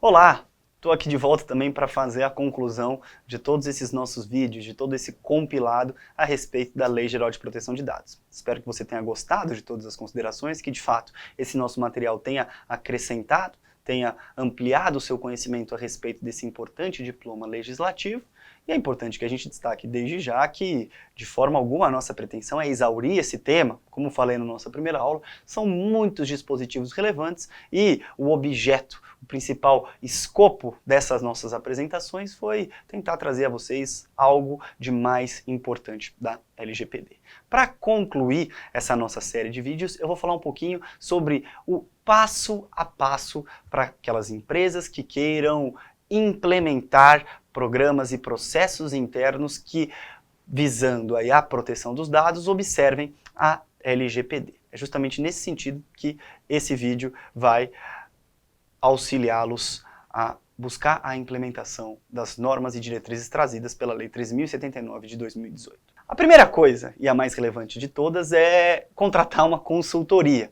Olá! Estou aqui de volta também para fazer a conclusão de todos esses nossos vídeos, de todo esse compilado a respeito da Lei Geral de Proteção de Dados. Espero que você tenha gostado de todas as considerações, que de fato esse nosso material tenha acrescentado, tenha ampliado o seu conhecimento a respeito desse importante diploma legislativo. E é importante que a gente destaque desde já que, de forma alguma, a nossa pretensão é exaurir esse tema. Como falei na nossa primeira aula, são muitos dispositivos relevantes e o objeto, o principal escopo dessas nossas apresentações foi tentar trazer a vocês algo de mais importante da LGPD. Para concluir essa nossa série de vídeos, eu vou falar um pouquinho sobre o passo a passo para aquelas empresas que queiram implementar programas e processos internos que, visando aí a proteção dos dados, observem a LGPD. É justamente nesse sentido que esse vídeo vai auxiliá-los a buscar a implementação das normas e diretrizes trazidas pela Lei 13.079 de 2018. A primeira coisa, e a mais relevante de todas, é contratar uma consultoria,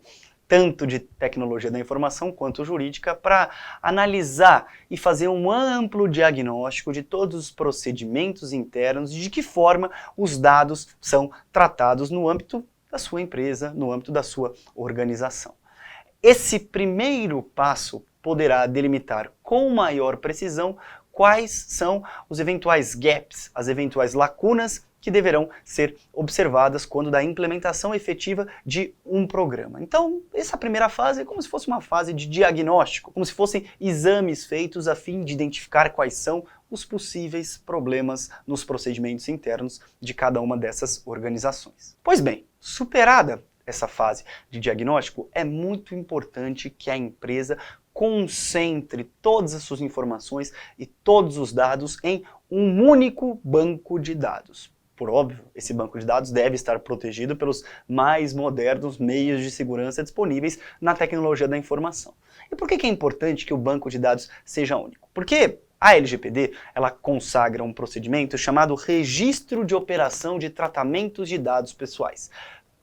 tanto de tecnologia da informação quanto jurídica, para analisar e fazer um amplo diagnóstico de todos os procedimentos internos e de que forma os dados são tratados no âmbito da sua empresa, no âmbito da sua organização. Esse primeiro passo poderá delimitar com maior precisão quais são os eventuais gaps, as eventuais lacunas que deverão ser observadas quando da implementação efetiva de um programa. Então, essa primeira fase é como se fosse uma fase de diagnóstico, como se fossem exames feitos a fim de identificar quais são os possíveis problemas nos procedimentos internos de cada uma dessas organizações. Pois bem, superada essa fase de diagnóstico, é muito importante que a empresa concentre todas as suas informações e todos os dados em um único banco de dados. Por óbvio, esse banco de dados deve estar protegido pelos mais modernos meios de segurança disponíveis na tecnologia da informação. E por que é importante que o banco de dados seja único? Porque a LGPD, ela consagra um procedimento chamado Registro de Operação de Tratamentos de Dados Pessoais.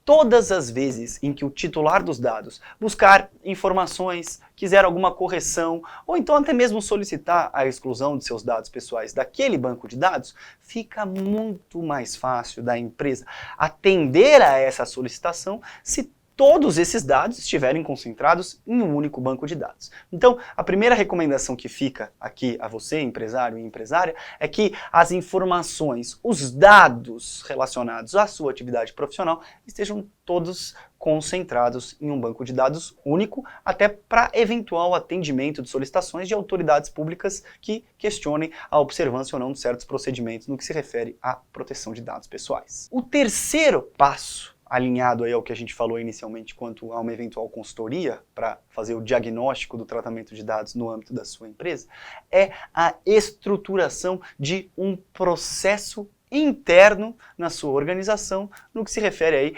Todas as vezes em que o titular dos dados buscar informações, quiser alguma correção, ou então até mesmo solicitar a exclusão de seus dados pessoais daquele banco de dados, fica muito mais fácil da empresa atender a essa solicitação se todos esses dados estiverem concentrados em um único banco de dados. Então, a primeira recomendação que fica aqui a você, empresário e empresária, é que as informações, os dados relacionados à sua atividade profissional estejam todos concentrados em um banco de dados único, até para eventual atendimento de solicitações de autoridades públicas que questionem a observância ou não de certos procedimentos no que se refere à proteção de dados pessoais. O terceiro passo, alinhado aí ao que a gente falou inicialmente quanto a uma eventual consultoria para fazer o diagnóstico do tratamento de dados no âmbito da sua empresa, é a estruturação de um processo interno na sua organização no que se refere aí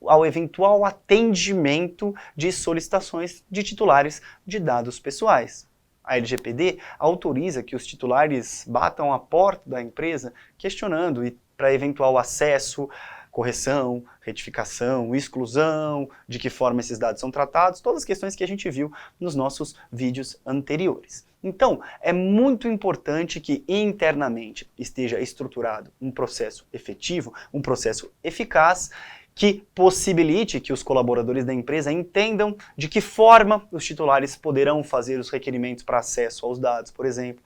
ao eventual atendimento de solicitações de titulares de dados pessoais. A LGPD autoriza que os titulares batam a porta da empresa questionando e para eventual acesso, correção, retificação, exclusão, de que forma esses dados são tratados, todas as questões que a gente viu nos nossos vídeos anteriores. Então, é muito importante que internamente esteja estruturado um processo efetivo, um processo eficaz, que possibilite que os colaboradores da empresa entendam de que forma os titulares poderão fazer os requerimentos para acesso aos dados, por exemplo.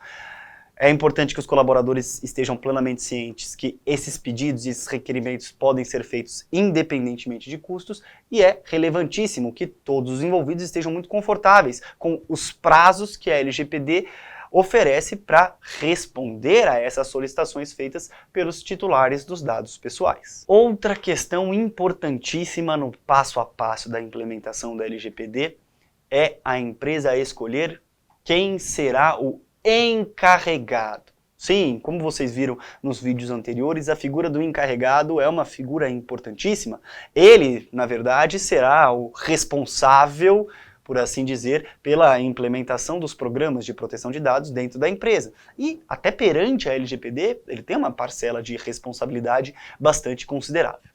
É importante que os colaboradores estejam plenamente cientes que esses pedidos e esses requerimentos podem ser feitos independentemente de custos e é relevantíssimo que todos os envolvidos estejam muito confortáveis com os prazos que a LGPD oferece para responder a essas solicitações feitas pelos titulares dos dados pessoais. Outra questão importantíssima no passo a passo da implementação da LGPD é a empresa escolher quem será o encarregado. Sim, como vocês viram nos vídeos anteriores, a figura do encarregado é uma figura importantíssima. Ele, na verdade, será o responsável, por assim dizer, pela implementação dos programas de proteção de dados dentro da empresa. E até perante a LGPD, ele tem uma parcela de responsabilidade bastante considerável.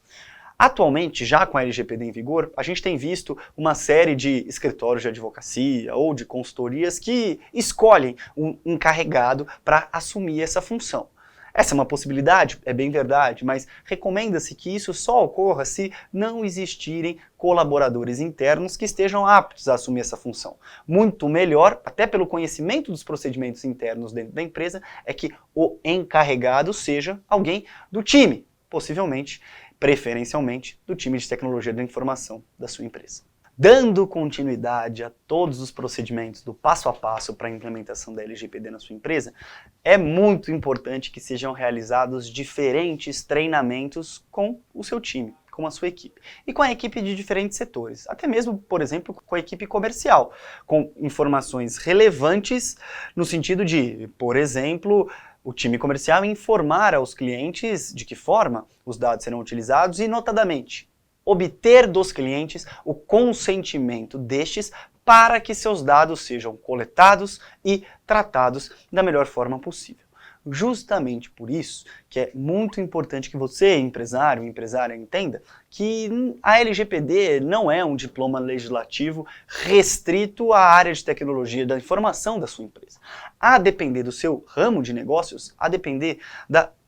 Atualmente, já com a LGPD em vigor, a gente tem visto uma série de escritórios de advocacia ou de consultorias que escolhem um encarregado para assumir essa função. Essa é uma possibilidade, é bem verdade, mas recomenda-se que isso só ocorra se não existirem colaboradores internos que estejam aptos a assumir essa função. Muito melhor, até pelo conhecimento dos procedimentos internos dentro da empresa, é que o encarregado seja alguém do time, possivelmente, preferencialmente, do time de tecnologia da informação da sua empresa. Dando continuidade a todos os procedimentos do passo a passo para a implementação da LGPD na sua empresa, é muito importante que sejam realizados diferentes treinamentos com o seu time, com a sua equipe, e com a equipe de diferentes setores, até mesmo, por exemplo, com a equipe comercial, com informações relevantes no sentido de, por exemplo, o time comercial informar aos clientes de que forma os dados serão utilizados e, notadamente, obter dos clientes o consentimento destes para que seus dados sejam coletados e tratados da melhor forma possível. Justamente por isso que é muito importante que você, empresário, empresária, entenda que a LGPD não é um diploma legislativo restrito à área de tecnologia da informação da sua empresa. A depender do seu ramo de negócios, a depender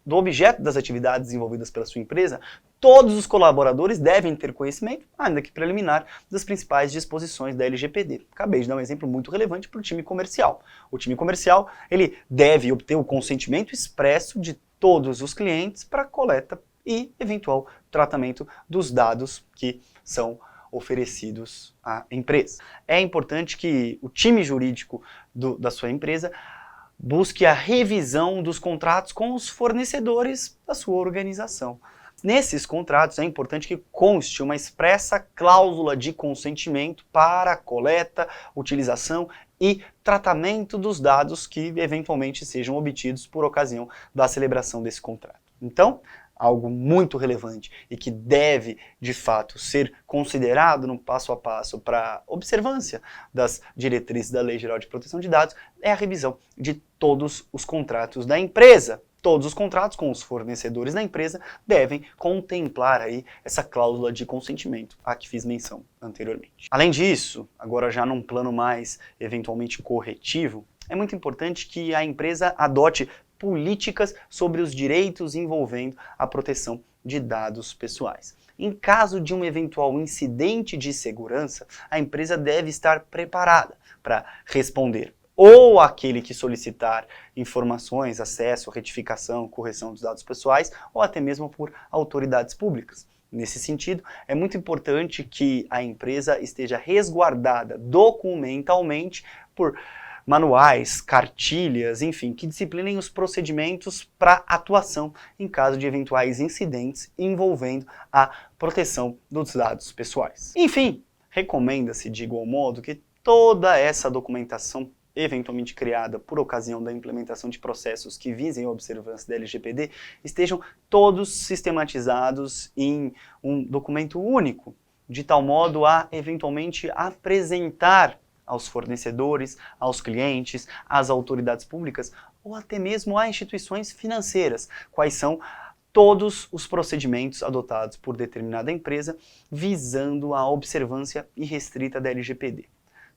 do objeto das atividades desenvolvidas pela sua empresa, todos os colaboradores devem ter conhecimento, ainda que preliminar, das principais disposições da LGPD. Acabei de dar um exemplo muito relevante para o time comercial. O time comercial ele deve obter o consentimento expresso de todos os clientes para a coleta e eventual tratamento dos dados que são oferecidos à empresa. É importante que o time jurídico da sua empresa busque a revisão dos contratos com os fornecedores da sua organização. Nesses contratos é importante que conste uma expressa cláusula de consentimento para a coleta, utilização e tratamento dos dados que eventualmente sejam obtidos por ocasião da celebração desse contrato. Então, algo muito relevante e que deve, de fato, ser considerado no passo a passo para observância das diretrizes da Lei Geral de Proteção de Dados é a revisão de todos os contratos da empresa. Todos os contratos com os fornecedores da empresa devem contemplar aí essa cláusula de consentimento a que fiz menção anteriormente. Além disso, agora já num plano mais eventualmente corretivo, é muito importante que a empresa adote políticas sobre os direitos envolvendo a proteção de dados pessoais. Em caso de um eventual incidente de segurança, a empresa deve estar preparada para responder ou aquele que solicitar informações, acesso, retificação, correção dos dados pessoais, ou até mesmo por autoridades públicas. Nesse sentido, é muito importante que a empresa esteja resguardada documentalmente por manuais, cartilhas, enfim, que disciplinem os procedimentos para atuação em caso de eventuais incidentes envolvendo a proteção dos dados pessoais. Enfim, recomenda-se de igual modo que toda essa documentação eventualmente criada por ocasião da implementação de processos que visem a observância da LGPD, estejam todos sistematizados em um documento único, de tal modo a eventualmente apresentar aos fornecedores, aos clientes, às autoridades públicas ou até mesmo a instituições financeiras, quais são todos os procedimentos adotados por determinada empresa visando a observância irrestrita da LGPD.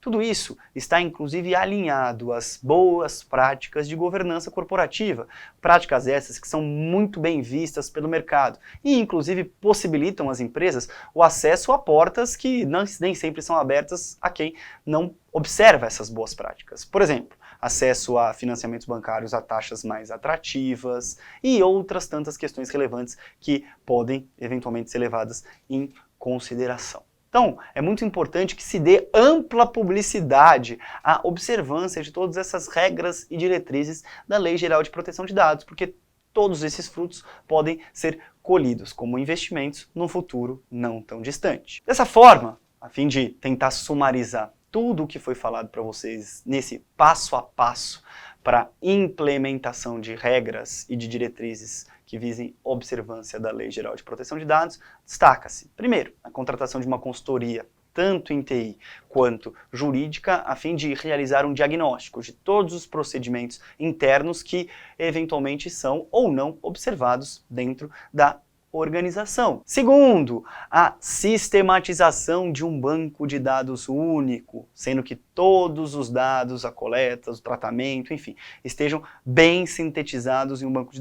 Tudo isso está inclusive alinhado às boas práticas de governança corporativa, práticas essas que são muito bem vistas pelo mercado e inclusive possibilitam às empresas o acesso a portas que nem sempre são abertas a quem não observa essas boas práticas. Por exemplo, acesso a financiamentos bancários a taxas mais atrativas e outras tantas questões relevantes que podem eventualmente ser levadas em consideração. Então, é muito importante que se dê ampla publicidade à observância de todas essas regras e diretrizes da Lei Geral de Proteção de Dados, porque todos esses frutos podem ser colhidos como investimentos num futuro não tão distante. Dessa forma, a fim de tentar sumarizar tudo o que foi falado para vocês nesse passo a passo para implementação de regras e de diretrizes que visem observância da Lei Geral de Proteção de Dados, destaca-se, primeiro, a contratação de uma consultoria, tanto em TI quanto jurídica, a fim de realizar um diagnóstico de todos os procedimentos internos que eventualmente são ou não observados dentro da organização. Segundo, a sistematização de um banco de dados único, sendo que todos os dados, a coleta, o tratamento, enfim, estejam bem sintetizados em um banco de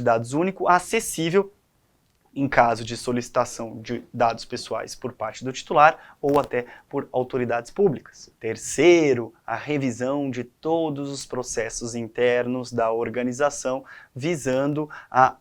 dados único, acessível em caso de solicitação de dados pessoais por parte do titular ou até por autoridades públicas. Terceiro, a revisão de todos os processos internos da organização, visando a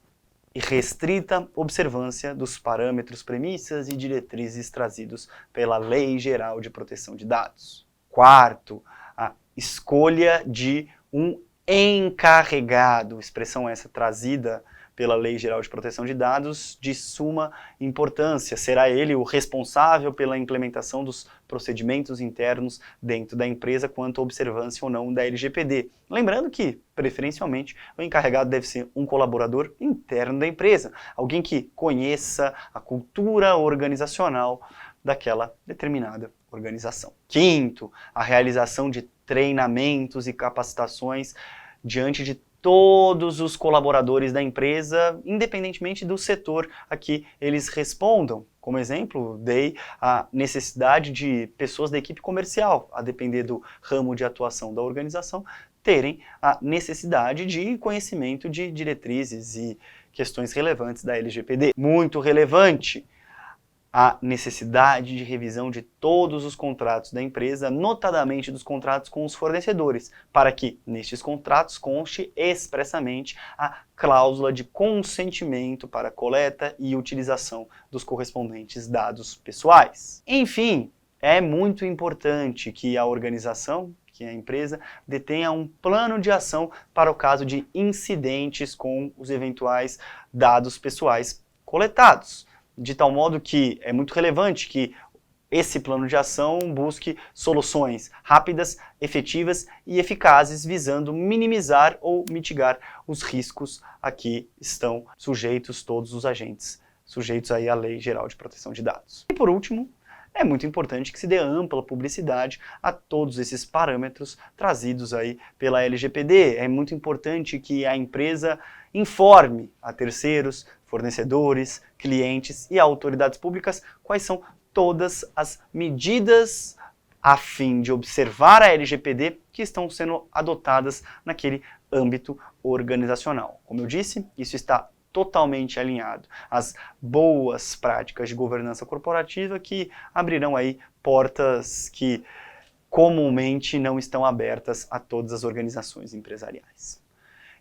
restrita observância dos parâmetros, premissas e diretrizes trazidos pela Lei Geral de Proteção de Dados. Quarto, a escolha de um encarregado, expressão essa trazida pela Lei Geral de Proteção de Dados, de suma importância. Será ele o responsável pela implementação dos procedimentos internos dentro da empresa quanto à observância ou não da LGPD. Lembrando que, preferencialmente, o encarregado deve ser um colaborador interno da empresa, alguém que conheça a cultura organizacional daquela determinada organização. Quinto, a realização de treinamentos e capacitações diante de todos os colaboradores da empresa, independentemente do setor a que eles respondam. Como exemplo, dei a necessidade de pessoas da equipe comercial, a depender do ramo de atuação da organização, terem a necessidade de conhecimento de diretrizes e questões relevantes da LGPD. Muito relevante a necessidade de revisão de todos os contratos da empresa, notadamente dos contratos com os fornecedores, para que nestes contratos conste expressamente a cláusula de consentimento para coleta e utilização dos correspondentes dados pessoais. Enfim, é muito importante que a organização, que a empresa, detenha um plano de ação para o caso de incidentes com os eventuais dados pessoais coletados. De tal modo que é muito relevante que esse plano de ação busque soluções rápidas, efetivas e eficazes, visando minimizar ou mitigar os riscos a que estão sujeitos todos os agentes, sujeitos aí à Lei Geral de Proteção de Dados. E por último, é muito importante que se dê ampla publicidade a todos esses parâmetros trazidos aí pela LGPD. É muito importante que a empresa informe a terceiros, fornecedores, clientes e autoridades públicas quais são todas as medidas a fim de observar a LGPD que estão sendo adotadas naquele âmbito organizacional. Como eu disse, isso está totalmente alinhado às boas práticas de governança corporativa que abrirão aí portas que comumente não estão abertas a todas as organizações empresariais.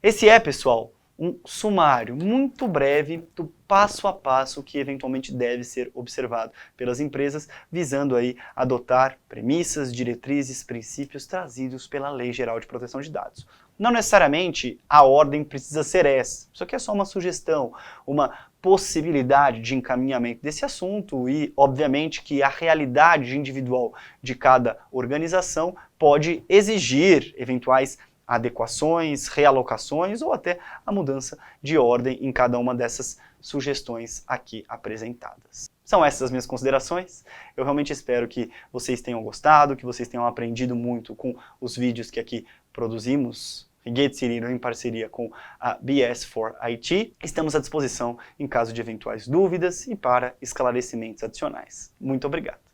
Esse é, pessoal, um sumário muito breve do passo a passo que eventualmente deve ser observado pelas empresas, visando aí adotar premissas, diretrizes, princípios trazidos pela Lei Geral de Proteção de Dados. Não necessariamente a ordem precisa ser essa, isso aqui é só uma sugestão, uma possibilidade de encaminhamento desse assunto e, obviamente, que a realidade individual de cada organização pode exigir eventuais adequações, realocações ou até a mudança de ordem em cada uma dessas sugestões aqui apresentadas. São essas as minhas considerações. Eu realmente espero que vocês tenham gostado, que vocês tenham aprendido muito com os vídeos que aqui produzimos, Rigetti Cirino em parceria com a BS4IT. Estamos à disposição em caso de eventuais dúvidas e para esclarecimentos adicionais. Muito obrigado.